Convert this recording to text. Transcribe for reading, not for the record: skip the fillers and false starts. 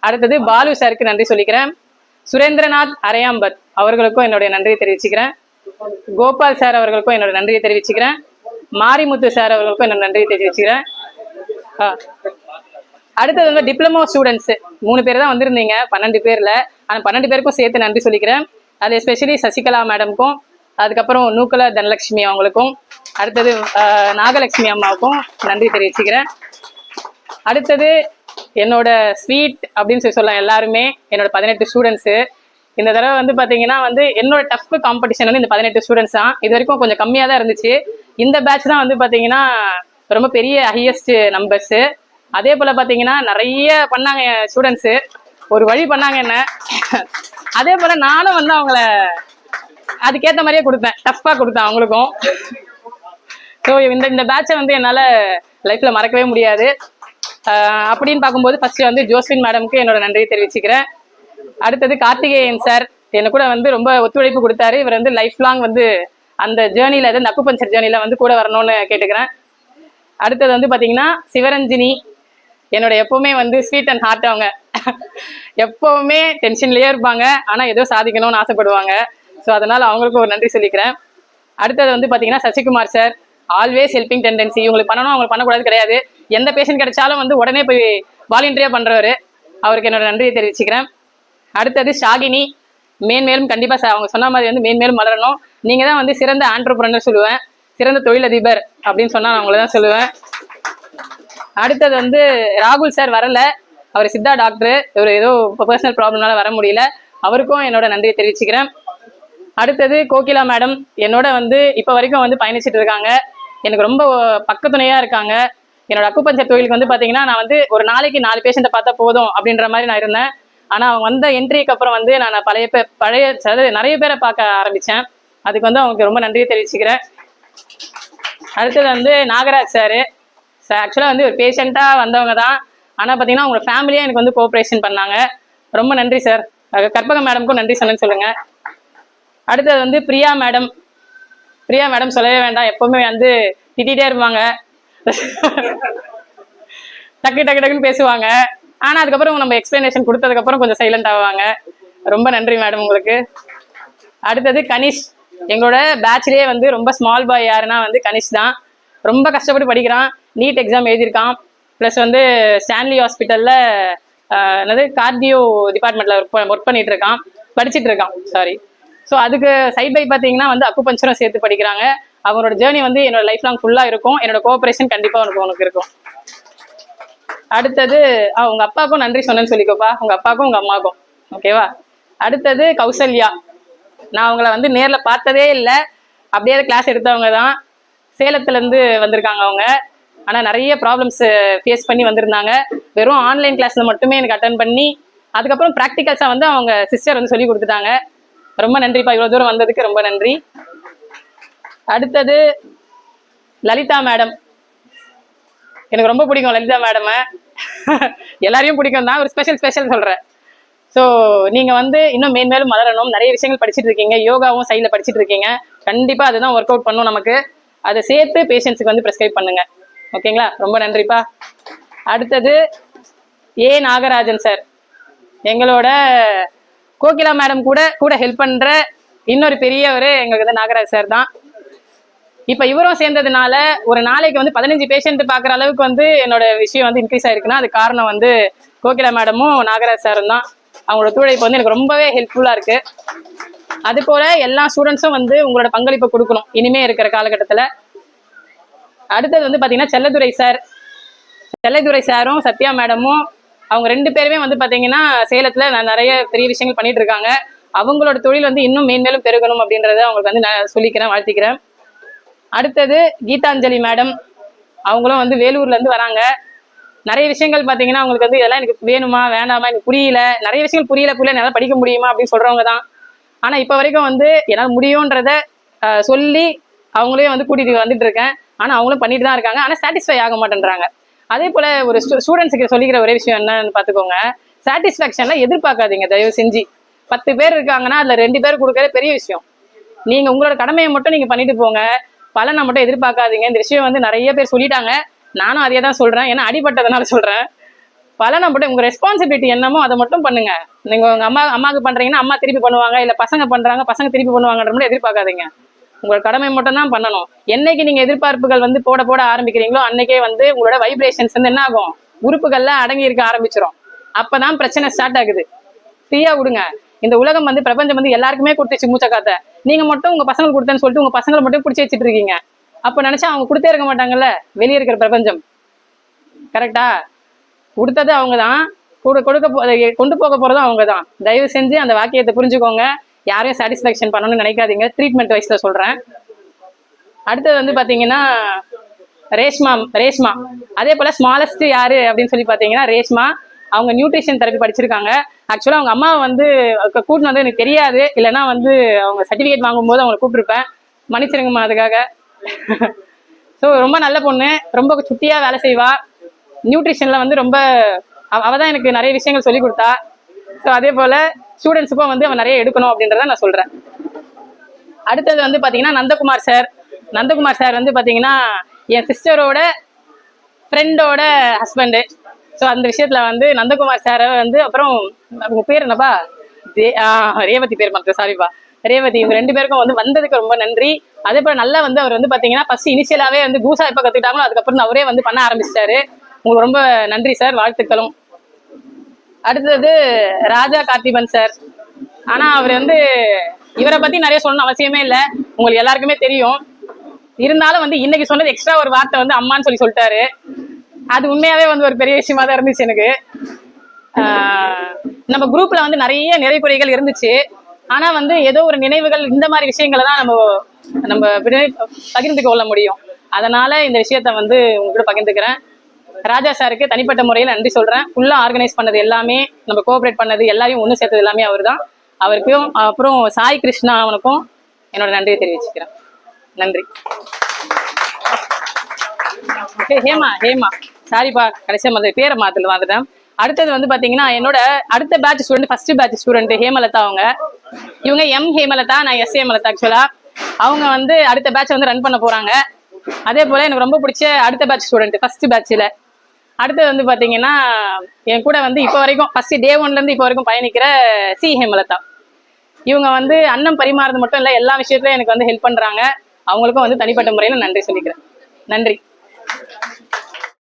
அடுத்தது பாலு சாருக்கு நன்றி சொல்லிக்கிறேன். சுரேந்திரநாத் அரையாம்பத் அவர்களுக்கும் என்னுடைய நன்றியை தெரிவிச்சுக்கிறேன். கோபால் சார் அவர்களுக்கும் என்னோட நன்றியை தெரிவிச்சுக்கிறேன். மாரிமுத்து சார் அவர்களுக்கும் என்னோட நன்றியை தெரிவிச்சுக்கிறேன். அடுத்தது வந்து டிப்ளமோ ஸ்டூடெண்ட்ஸ் 3 பேர் தான் வந்திருந்தீங்க 12 பேர்ல. ஆனால் 12 பேருக்கும் சேர்த்து நன்றி சொல்லிக்கிறேன். அது எஸ்பெஷலி சசிகலா மேடம்க்கும், அதுக்கப்புறம் நூக்கல தனலட்சுமி அவங்களுக்கும், அடுத்தது நாகலட்சுமி அம்மாவுக்கும் நன்றி தெரிவிச்சுக்கிறேன். அடுத்தது என்னோட ஸ்வீட் அப்படின்னு சொல்லலாம் எல்லாருமே என்னோட 18 ஸ்டூடெண்ட்ஸு. இந்த தடவை வந்து பார்த்தீங்கன்னா வந்து என்னோட டஃப் காம்படிஷன் வந்து இந்த 18 ஸ்டூடெண்ட்ஸ் தான். இது வரைக்கும் கொஞ்சம் கம்மியாக தான் இருந்துச்சு. இந்த பேட்ச் தான் வந்து பார்த்தீங்கன்னா ரொம்ப பெரிய ஹையஸ்ட் நம்பர்ஸு. அதே போல் பார்த்தீங்கன்னா நிறைய பண்ணாங்க என் ஸ்டூடெண்ட்ஸு, ஒரு வழி பண்ணாங்க என்ன. அதே போல் நானும் வந்து அவங்கள அதுக்கேற்ற மாதிரியே கொடுத்தேன், டஃப்பாக கொடுத்தேன் அவங்களுக்கும். ஸோ இந்த பேட்சை வந்து என்னால் லைஃப்பில் மறக்கவே முடியாது. அப்படின்னு பார்க்கும்போது ஃபர்ஸ்ட் வந்து ஜோஸ்வின் மேடமுக்கு என்னோட நன்றியை தெரிவிச்சுக்கிறேன். அடுத்தது கார்த்திகேயன் சார் என்னை கூட வந்து ரொம்ப ஒத்துழைப்பு கொடுத்தாரு. இவர் வந்து லைஃப் லாங் வந்து அந்த ஜேர்னியில் அதாவது நக்கு பஞ்சர் ஜேர்னியில் வந்து கூட வரணும்னு கேட்டுக்கிறேன். அடுத்தது வந்து பார்த்தீங்கன்னா சிவரஞ்சினி என்னோட எப்போவுமே வந்து ஸ்வீட் அண்ட் ஹார்ட். அவங்க எப்போவுமே டென்ஷன்லேயே இருப்பாங்க, ஆனால் ஏதோ சாதிக்கணும்னு ஆசைப்படுவாங்க. ஸோ அதனால் அவங்களுக்கும் ஒரு நன்றி சொல்லிக்கிறேன். அடுத்தது வந்து பார்த்தீங்கன்னா Sasikumar sir, always helping tendency. இவங்களுக்கு பண்ணணும் அவங்களுக்கு பண்ணக்கூடாது கிடையாது. எந்த பேஷண்ட் கிடைச்சாலும் வந்து உடனே போய் வாலண்டியராக பண்ணுறவர், அவருக்கு என்னோட நன்றியை தெரிவிச்சுக்கிறேன். அடுத்தது ஷாகினி, மேன்மேலும் கண்டிப்பாக அவங்க சொன்ன மாதிரி வந்து மேன்மேலும் வளரணும். நீங்கள் தான் வந்து சிறந்த ஆண்டர்பிரனர் சொல்லுவேன், சிறந்த தொழிலதிபர் அப்படின்னு சொன்னால் நான் அவங்கள தான் சொல்லுவேன். அடுத்தது வந்து ராகுல் சார் வரல, அவர் சித்தா டாக்டரு, இவர் ஏதோ பர்சனல் ப்ராப்ளம்னால வர முடியல, அவருக்கும் என்னோட நன்றியை தெரிவிச்சுக்கிறேன். அடுத்தது கோகிலா மேடம் என்னோட வந்து இப்போ வரைக்கும் வந்து பயணிச்சுட்டு இருக்காங்க. எனக்கு ரொம்ப பக்கத்துணையாக இருக்காங்க. என்னோட அக்குபஞ்சர் தொழிலுக்கு வந்து பார்த்தீங்கன்னா நான் வந்து ஒரு நாளைக்கு 4 பேஷண்ட்டை பார்த்தா போதும் அப்படின்ற மாதிரி நான் இருந்தேன். ஆனால் அவங்க வந்த என்ட்ரிக்கு அப்புறம் வந்து நான் நிறைய பேரை பார்க்க ஆரம்பித்தேன். அதுக்கு வந்து அவங்களுக்கு ரொம்ப நன்றியை தெரிவிச்சுக்கிறேன். அடுத்தது வந்து நாகராஜ் சார் ஆக்சுவலாக வந்து ஒரு பேஷண்ட்டாக வந்தவங்க தான், ஆனால் பார்த்தீங்கன்னா அவங்க ஃபேமிலியாக எனக்கு வந்து கோஆப்ரேஷன் பண்ணாங்க. ரொம்ப நன்றி சார். கற்பகம் மேடமுக்கும் நன்றி சொன்னேன்னு சொல்லுங்கள். அடுத்தது வந்து பிரியா மேடம் சொல்லவே வேண்டாம், எப்போவுமே வந்து திட்டிகிட்டே இருப்பாங்க, டக்குன்னு பேசுவாங்க. ஆனால் அதுக்கப்புறம் நம்ம எக்ஸ்பிளனேஷன் கொடுத்ததுக்கப்புறம் கொஞ்சம் சைலண்ட் ஆவாங்க. ரொம்ப நன்றி மேடம் உங்களுக்கு. அடுத்தது கனிஷ், எங்களோட பேட்ச்லேயே வந்து ரொம்ப ஸ்மால் பாய் யாருன்னா வந்து கனிஷ் தான். ரொம்ப கஷ்டப்பட்டு படிக்கிறான், நீட் எக்ஸாம் எழுதியிருக்கான். ப்ளஸ் வந்து ஸ்டான்லி ஹாஸ்பிட்டலில் என்னது கார்டியோ டிபார்ட்மெண்ட்டில் ஒர்க் படிச்சுட்டு இருக்கான். சாரி. ஸோ அதுக்கு சைட் பை பார்த்தீங்கன்னா வந்து அக்குபஞ்சரும் சேர்த்து படிக்கிறாங்க. அவனோட ஜேர்னி வந்து என்னோட லைஃப் லாங் ஃபுல்லாக இருக்கும். என்னோட கோஆப்ரேஷன் கண்டிப்பாக உனக்கு இருக்கும். அடுத்தது உங்கள் அப்பாவுக்கும் நன்றி சொன்னேன்னு சொல்லிக்கோப்பா, உங்கள் அப்பாவுக்கும் உங்கள் அம்மாவுக்கும், ஓகேவா. அடுத்தது கௌசல்யா, நான் அவங்கள வந்து நேரில் பார்த்ததே இல்லை, அப்படியே கிளாஸ் எடுத்தவங்க தான். சேலத்துலேருந்து வந்திருக்காங்க அவங்க. ஆனால் நிறைய ப்ராப்ளம்ஸ் ஃபேஸ் பண்ணி வந்திருந்தாங்க. வெறும் ஆன்லைன் கிளாஸில் மட்டுமே எனக்கு அட்டன் பண்ணி அதுக்கப்புறம் ப்ராக்டிகல்ஸாக வந்து அவங்க சிஸ்டர் வந்து சொல்லி கொடுத்துட்டாங்க. ரொம்ப நன்றிப்பா, இவ்வளோ தூரம் வந்ததுக்கு ரொம்ப நன்றி. அடுத்தது லலிதா மேடம், எனக்கு ரொம்ப பிடிக்கும் லலிதா மேடமை. எல்லாரையும் பிடிக்கும் தான், ஒரு ஸ்பெஷல் சொல்கிறேன். ஸோ நீங்கள் வந்து இன்னும் மேன்மேலும் மலரணும். நிறைய விஷயங்கள் படிச்சுட்டு இருக்கீங்க, யோகாவும் சைடில் படிச்சுட்டு இருக்கீங்க. கண்டிப்பாக அதுதான் ஒர்க் அவுட் பண்ணும் நமக்கு. அதை சேர்த்து பேஷண்ட்ஸுக்கு வந்து ப்ரெஸ்கிரைப் பண்ணுங்கள், ஓகேங்களா. ரொம்ப நன்றிப்பா. அடுத்தது நாகராஜன் சார், எங்களோட கோகிலா மேடம் கூட ஹெல்ப் பண்ணுற இன்னொரு பெரியவர் எங்களுக்கு வந்து நாகராஜ் சார் தான். இப்போ இவரும் சேர்ந்ததுனால ஒரு நாளைக்கு வந்து 15 பேஷண்ட் பார்க்குற அளவுக்கு வந்து என்னோட விஷயம் வந்து இன்க்ரீஸ் ஆயிருக்குன்னா அது காரணம் வந்து கோகிலா மேடமும் நாகராஜ் சாரும் தான். அவங்களோட ஒத்துழைப்பு வந்து எனக்கு ரொம்பவே ஹெல்ப்ஃபுல்லாக இருக்குது. அது போல் எல்லா ஸ்டூடெண்ட்ஸும் வந்து உங்களோட பங்களிப்பை கொடுக்கணும் இனிமே இருக்கிற காலகட்டத்தில். அடுத்தது வந்து பார்த்தீங்கன்னா செல்லதுரை சாரும் சத்யா மேடமும், அவங்க 2 பேருமே வந்து பார்த்தீங்கன்னா சேலத்தில் நான் நிறைய பெரிய விஷயங்கள் பண்ணிட்டு இருக்காங்க. அவங்களோட தொழில் வந்து இன்னும் மேன்மேலும் பெருகணும் அப்படின்றத அவங்களுக்கு வந்து நான் சொல்லிக்கிறேன், வாழ்த்திக்கிறேன். அடுத்தது கீதாஞ்சலி மேடம், அவங்களும் வந்து வேலூர்லேருந்து வராங்க. நிறைய விஷயங்கள் பார்த்தீங்கன்னா அவங்களுக்கு வந்து இதெல்லாம் எனக்கு வேணுமா வேண்டாமா, எனக்கு புரியல, நிறைய விஷயங்கள் புரியல என்னால் படிக்க முடியுமா அப்படின்னு சொல்கிறவங்க தான். ஆனால் இப்போ வரைக்கும் வந்து என்னால் முடியுன்றத சொல்லி அவங்களே வந்து கூட்டிகிட்டு வந்துட்டு இருக்கேன். ஆனால் அவங்களும் பண்ணிட்டு தான் இருக்காங்க, ஆனால் சாட்டிஸ்ஃபை ஆக மாட்டேன்றாங்க. அதே போல் ஒரு ஸ்டூடெண்ட்ஸுக்கு சொல்லிக்கிற ஒரே விஷயம் என்னன்னு பார்த்துக்கோங்க, சாட்டிஸ்ஃபேக்ஷன்லாம் எதிர்பார்க்காதீங்க தயவு செஞ்சு. 10 பேர் இருக்காங்கன்னா அதில் 2 பேர் கொடுக்கறது பெரிய விஷயம். நீங்கள் உங்களோட கடமையை மட்டும் நீங்கள் பண்ணிட்டு போங்க, பலனை மட்டும் எதிர்பார்க்காதீங்க. இந்த விஷயம் வந்து நிறைய பேர் சொல்லிட்டாங்க, நானும் அதே தான் சொல்கிறேன், ஏன்னா அடிபட்டதுனால சொல்கிறேன். பலனை மட்டும் உங்க ரெஸ்பான்சிபிலிட்டி என்னமோ அதை மட்டும் பண்ணுங்க. நீங்க உங்க அம்மாவுக்கு பண்றீங்கன்னா அம்மா திருப்பி பண்ணுவாங்க, இல்ல பசங்க பண்றாங்க பசங்க திருப்பி பண்ணுவாங்கன்ற மாதிரி எதிர்பார்க்காதீங்க. உங்களோட கடமை மட்டும் தான் பண்ணணும். என்னைக்கு நீங்க எதிர்பார்ப்புகள் வந்து போட போட ஆரம்பிக்கிறீங்களோ அன்னைக்கே வந்து உங்களோட வைப்ரேஷன்ஸ் வந்து என்ன ஆகும், உறுப்புகள்ல அடங்கி இருக்க ஆரம்பிச்சிடும். அப்பதான் பிரச்சனை ஸ்டார்ட் ஆகுது. ஃப்ரீயா விடுங்க. இந்த உலகம் வந்து பிரபஞ்சம் வந்து எல்லாருக்குமே கொடுத்துச்சு மூச்சை காத்த. நீங்க மட்டும் உங்க பசங்களுக்கு கொடுத்தேன்னு சொல்லிட்டு உங்க பசங்களை மட்டும் பிடிச்சி வச்சுட்டு இருக்கீங்க. அப்ப நினைச்சா அவங்க கொடுத்தே இருக்க மாட்டாங்கல்ல. வெளியே இருக்கிற பிரபஞ்சம் கரெக்டா கொடுத்தது அவங்கதான், கொண்டு போக போறதும் அவங்கதான். தயவு செஞ்சு அந்த வாக்கியத்தை புரிஞ்சுக்கோங்க. யாரையும் சாட்டிஸ்ஃபேக்ஷன் பண்ணணும்னு நினைக்காதீங்க. ட்ரீட்மெண்ட் வைஸ்ல சொல்றேன். அடுத்தது வந்து பாத்தீங்கன்னா ரேஷ்மா. அதே போல ஸ்மாலஸ்ட் யாரு அப்படின்னு சொல்லி பாத்தீங்கன்னா ரேஷ்மா. அவங்க நியூட்ரிஷன் தெரப்பி படிச்சிருக்காங்க. ஆக்சுவலா அவங்க அம்மா வந்து கூட்டின்னு வந்து எனக்கு தெரியாது, இல்லைன்னா வந்து அவங்க சர்டிஃபிகேட் வாங்கும்போது அவங்களை கூப்பிட்டுருப்பேன். மன்னிச்சிருங்கம்மா அதுக்காக. ஸோ ரொம்ப நல்ல பொண்ணு, ரொம்ப சுட்டியா வேலை செய்வா. நியூட்ரிஷன்ல வந்து ரொம்ப அவதான் எனக்கு நிறைய விஷயங்கள் சொல்லி கொடுத்தா. ஸோ அதே போல ஸ்டூடெண்ட்ஸுக்கும் வந்து அவன் நிறைய எடுக்கணும் அப்படின்றத நான் சொல்றேன். அடுத்தது வந்து பாத்தீங்கன்னா நந்தகுமார் சார் வந்து பாத்தீங்கன்னா என் சிஸ்டரோட ஃப்ரெண்டோட ஹஸ்பண்டு. ஸோ அந்த விஷயத்துல வந்து நந்தகுமார் சாரை வந்து, அப்புறம் உங்க பேர் என்னப்பா, ரேவதி பேர் மாத்திரம், சாரிப்பா ரேவதி. இவங்க 2 பேருக்கும் வந்து வந்ததுக்கு ரொம்ப நன்றி. அதே போல நல்லா வந்து அவர் வந்து பாத்தீங்கன்னா ஃபர்ஸ்ட் இனிஷியலாவே வந்து கூசா எப்ப கத்துக்கிட்டாங்களோ அதுக்கப்புறம் அவரே வந்து பண்ண ஆரம்பிச்சிட்டாரு. உங்களுக்கு ரொம்ப நன்றி சார், வாழ்த்துக்களும். அடுத்தது ராஜா கார்த்திபன் சார். ஆனா அவர் வந்து இவரை பத்தி நிறைய சொல்லணும் அவசியமே இல்லை, உங்களுக்கு எல்லாருக்குமே தெரியும். இருந்தாலும் வந்து இன்னைக்கு சொன்னது எக்ஸ்ட்ரா ஒரு வார்த்தை வந்து அம்மான்னு சொல்லிட்டாரு. அது உண்மையாவே வந்து ஒரு பெரிய விஷயமா தான் இருந்துச்சு எனக்கு. நம்ம குரூப்ல வந்து நிறைய நிறைகுறைகள் இருந்துச்சு. ஆனா வந்து ஏதோ ஒரு நினைவுகள், இந்த மாதிரி விஷயங்களை தான் நம்ம பகிர்ந்து கொள்ள முடியும். அதனால இந்த விஷயத்த வந்து உங்ககிட்ட பகிர்ந்துக்கிறேன். ராஜா சாருக்கு தனிப்பட்ட முறையில் நன்றி சொல்றேன். ஃபுல்லா ஆர்கனைஸ் பண்ணது எல்லாமே, நம்ம கோஆபரேட் பண்ணது எல்லாரையும் ஒன்று சேர்த்தது எல்லாமே அவர் தான். அவருக்கும் அப்புறம் சாய் கிருஷ்ணா அவனுக்கும் என்னோட நன்றியை தெரிவிச்சுக்கிறேன். நன்றி. ஹேமா சாரிப்பா, கடைசியா பேரை வந்துட்டேன். அடுத்தது வந்து பாத்தீங்கன்னா என்னோட அடுத்த batch student, first batch student Hemalatha. இவங்க எம் ஹேமலதா, நான் எஸ் ஹேமலதா. ஆக்சுவலா அவங்க வந்து அடுத்த பேட்ச் வந்து ரன் பண்ண போறாங்க. அதே போல எனக்கு ரொம்ப பிடிச்ச அடுத்த பேட்ச் ஸ்டூடெண்ட் ஃபர்ஸ்ட் பேட்ச்ல. அடுத்தது வந்து பாத்தீங்கன்னா என் கூட வந்து இப்போ வரைக்கும் ஃபர்ஸ்ட் டே 1ல இருந்து இப்போ வரைக்கும் பயணிக்கிற சி ஹேமலதா. இவங்க வந்து அன்னம் பரிமாறது மட்டும் இல்லை, எல்லா விஷயத்துலயும் எனக்கு வந்து ஹெல்ப் பண்றாங்க. அவங்களுக்கும் வந்து தனிப்பட்ட முறையில் நன்றி சொல்லிக்கிறேன். நன்றி.